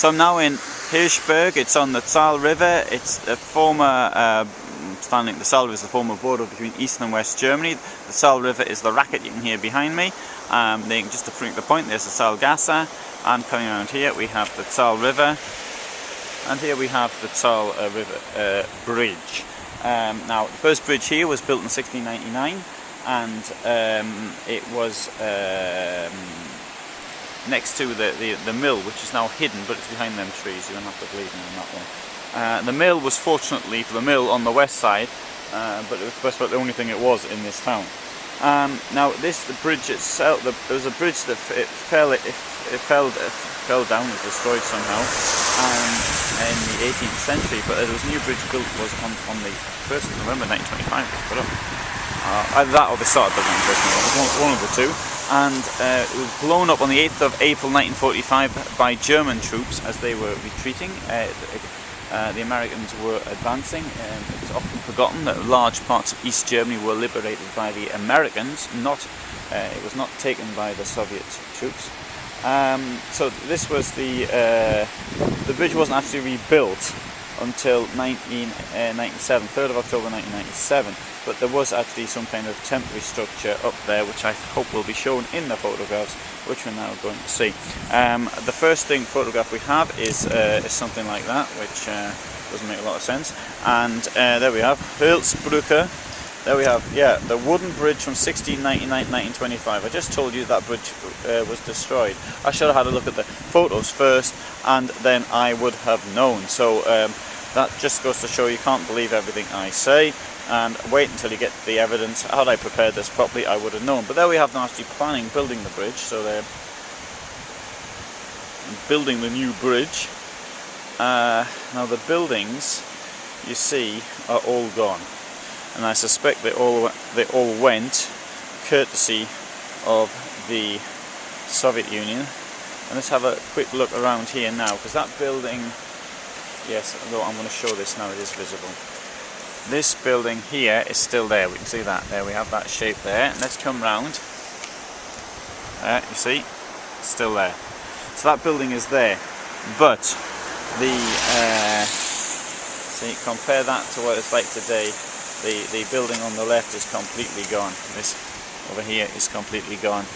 So I'm now in Hirschberg. It's on the Saale River. It's the former the Saale River is the former border between East and West Germany. The Saale River is the racket you can hear behind me. Just to bring the point, there's the Saale Gasser, and coming around here we have the Saale River, and here we have the Saale River Bridge. Now the first bridge here was built in 1699, and it was next to the mill, which is now hidden, but it's behind them trees. You don't have to believe me on that one. The mill was, fortunately for the mill, on the west side, but it was just about the only thing it was in this town. Now the bridge itself, there was a bridge that fell down, it was destroyed somehow in the 18th century, but there was a new bridge built on the 1st of November 1925, it was put up. Either that or they started building the first one of the two. And it was blown up on the 8th of April 1945 by German troops as they were retreating. The Americans were advancing. It's often forgotten that large parts of East Germany were liberated by the Americans. It was not taken by the Soviet troops. So this was the bridge wasn't actually rebuilt until 1997, 3rd of October 1997. But there was actually some kind of temporary structure up there, which I hope will be shown in the photographs, which we're now going to see. The first photograph we have is something like that, which doesn't make a lot of sense. And there we have Hirschberg. There we have, the wooden bridge from 1699-1925. I just told you that bridge was destroyed. I should have had a look at the photos first, and then I would have known. So that just goes to show you can't believe everything I say. And wait until you get the evidence. Had I prepared this properly, I would have known. But there we have them actually building the bridge. So they're building the new bridge. Now the buildings, you see, are all gone, and I suspect they all went courtesy of the Soviet Union. And let's have a quick look around here now, because that building, yes, although I'm going to show this now, it is visible. This building here is still there. We can see that there. We have that shape there. And let's come round. You see, it's still there. So that building is there. But see, compare that to what it's like today. The building on the left is completely gone. This over here is completely gone.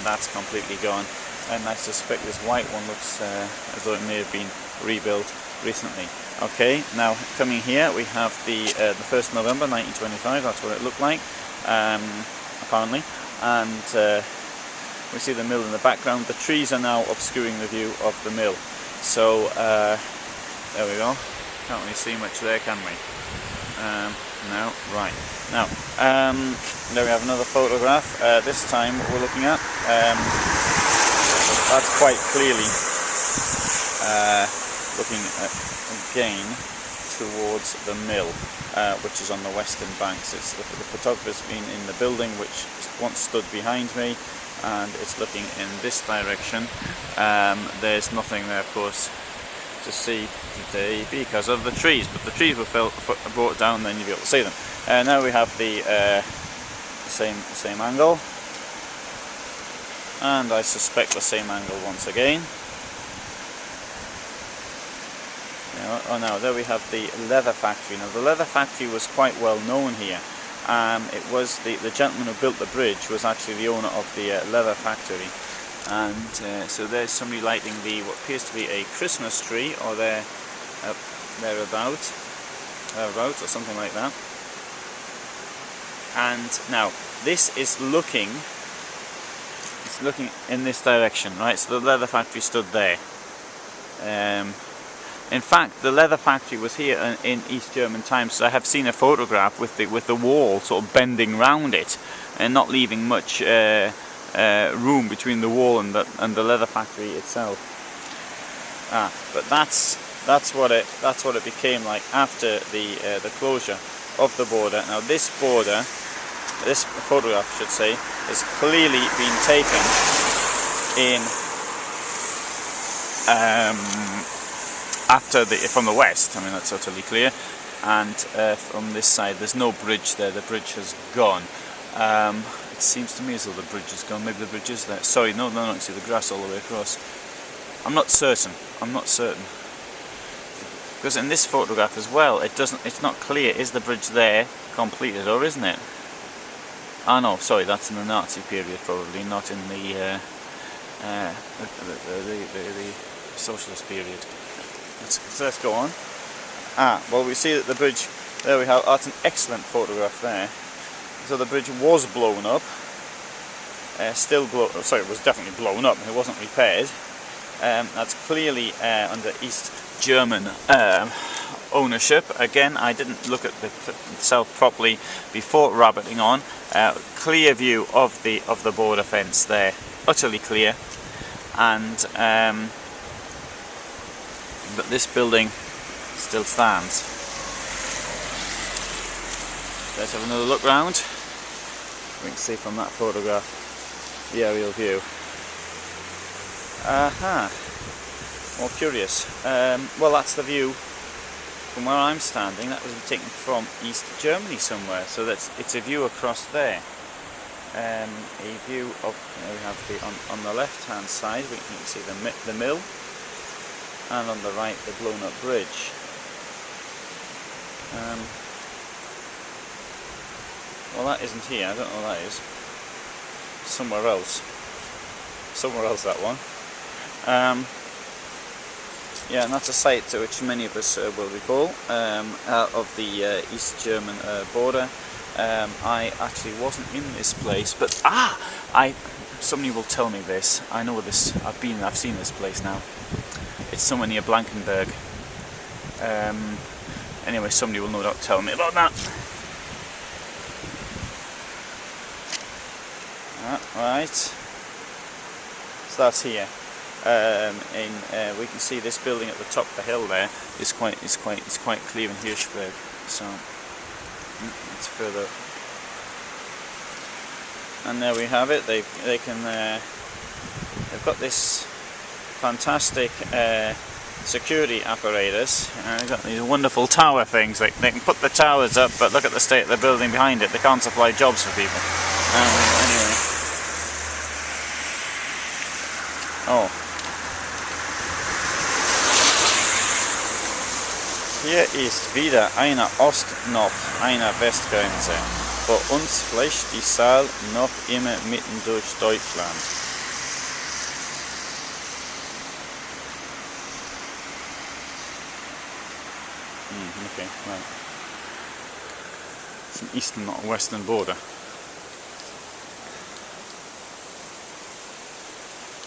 That's completely gone. And I suspect this white one looks as though it may have been rebuilt recently. Okay, now coming here we have the 1st of November 1925, that's what it looked like, apparently, and we see the mill in the background. The trees are now obscuring the view of the mill, so there we go, can't really see much there, can we? No, right, now there we have another photograph. This time we're looking at, that's quite clearly looking again towards the mill, which is on the western banks. It's the photographer's been in the building which once stood behind me, and it's looking in this direction. There's nothing there, of course, to see today because of the trees, but the trees were brought down, then you'll be able to see them. Now we have the same angle, and I suspect the same angle once again. Oh no, there we have the leather factory. Now the leather factory was quite well known here. It was the gentleman who built the bridge was actually the owner of the leather factory. And so there's somebody lighting what appears to be a Christmas tree, or thereabouts or something like that. And now this is looking in this direction, right? So the leather factory stood there. In fact, the leather factory was here in East German times. So I have seen a photograph with the wall sort of bending round it, and not leaving much room between the wall and the leather factory itself. But that's what it became like after the closure of the border. Now this photograph, I should say, has clearly been taken in from the west. I mean, that's totally clear. And from this side, there's no bridge there. The bridge has gone. It seems to me as though the bridge is gone. Maybe the bridge is there. Sorry, no. You see the grass all the way across. I'm not certain. I'm not certain. Because in this photograph as well, it's not clear. Is the bridge there completed or isn't it? Ah no, sorry, that's in the Nazi period probably, not in the socialist period. Let's go on. Well, we see that the bridge, there we have, that's an excellent photograph there. So the bridge was blown up. Sorry, it was definitely blown up, it wasn't repaired. That's clearly under East German ownership. Again, I didn't look at itself properly before rabbiting on. Clear view of the border fence there, utterly clear. And but this building still stands. Let's have another look round. We can see from that photograph the aerial view. More curious. Well, that's the view from where I'm standing. That was taken from East Germany somewhere, so it's a view across there. A view of, we have on the left hand side we can see the mill, and on the right the blown up bridge. Well, that isn't here, I don't know what that is. Somewhere else, that one. Yeah, and that's a site to which many of us will recall, of the East German border. I actually wasn't in this place, but somebody will tell me this. I know this. I've seen this place now. It's somewhere near Blankenberg. Anyway, somebody will no doubt tell me about that. Right. So that's here. We can see this building at the top of the hill there is quite clear in Hirschberg. So it's further, and there we have it. They've got this fantastic security apparatus. They've got these wonderful tower things. They can put the towers up, but look at the state of the building behind it. They can't supply jobs for people. Anyway. Oh. Hier ist weder eine Ost- noch eine Westgrenze. Vor uns flächt die Saale noch immer mitten durch Deutschland. Okay, right. It's an eastern, not a western border.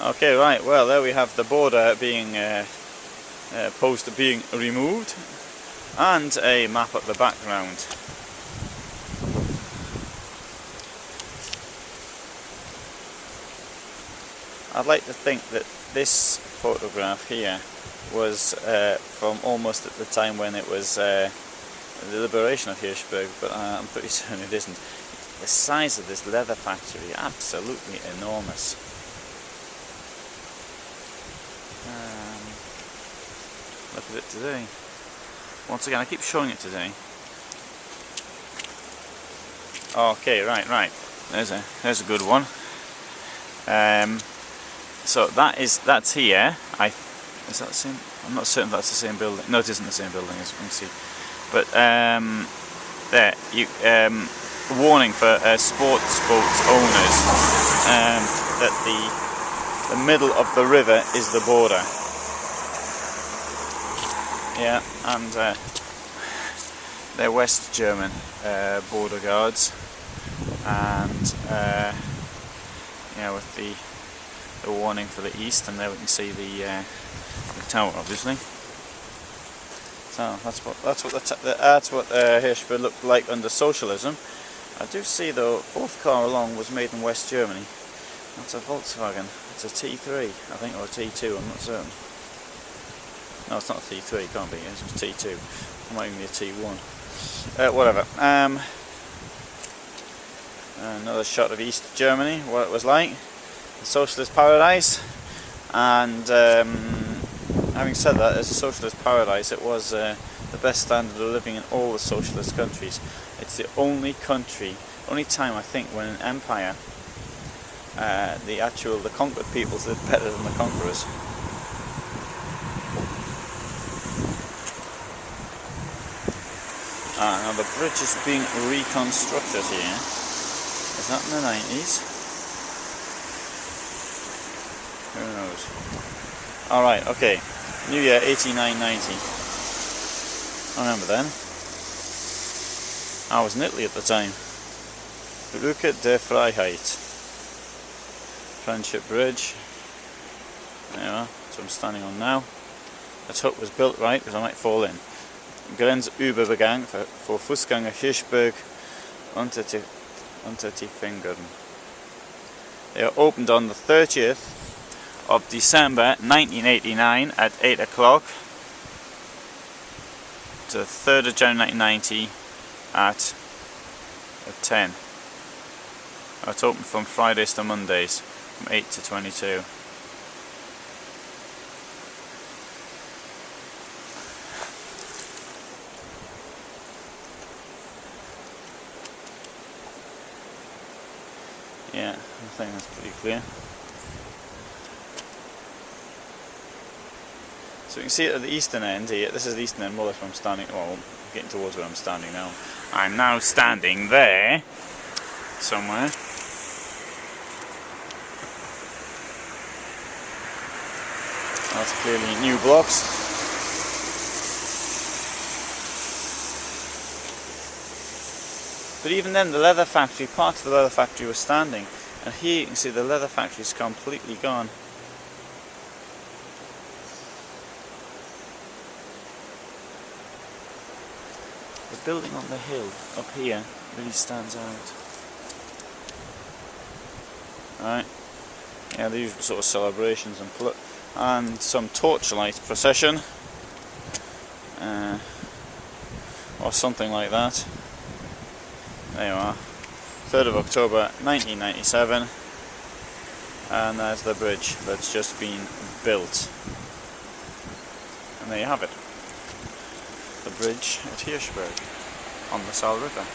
Okay, right. Well, there we have the border being post being removed, and a map at the background. I'd like to think that this photograph here was from almost at the time when it was the liberation of Hirschberg, but I'm pretty certain it isn't. The size of this leather factory, absolutely enormous. Look at it today. Once again, I keep showing it today. Okay, right. There's a good one. So that's here. Is that the same? I'm not certain that's the same building. No, it isn't the same building, as you can see. But there, warning for sports boat owners that the middle of the river is the border. Yeah, and they're West German border guards, and yeah, with the warning for the east, and there we can see the tower, obviously. So that's what Hirschberg looked like under socialism. I do see though, fourth car along was made in West Germany. That's a Volkswagen. It's a T3, I think, or a T2. I'm not certain. No, it's not a T3, it can't be, it's a T2. It might even be a T1. Whatever. Another shot of East Germany, what it was like. A socialist paradise. And having said that, as a socialist paradise, it was the best standard of living in all the socialist countries. It's the only time I think when an empire, the conquered peoples lived better than the conquerors. Now the bridge is being reconstructed here. Is that in the 90s? Who knows? Alright, okay. New year 89-90. I remember then. I was in Italy at the time. Brücke der Freiheit. Friendship Bridge. There you are. That's what I'm standing on now. Let's hope it was built right, because I might fall in. Grenzübergang for Fußgänger Hirschberg unter die Fingern. They are opened on the 30th of December 1989 at 8 o'clock to the 3rd of January 1990 at 10. It's open from Fridays to Mondays from 8 to 22. Yeah, I think that's pretty clear. So you can see it at the eastern end here. This is the eastern end, more or less where I'm standing. Well, I'm getting towards where I'm standing now. I'm now standing there, somewhere. That's clearly new blocks. But even then, the leather factory, part of the leather factory was standing. And here you can see the leather factory is completely gone. The building on the hill up here really stands out. Right. Yeah, the usual sort of celebrations and some torchlight procession. Or something like that. There you are. 3rd of October 1997. And there's the bridge that's just been built. And there you have it. The bridge at Hirschberg on the Saale River.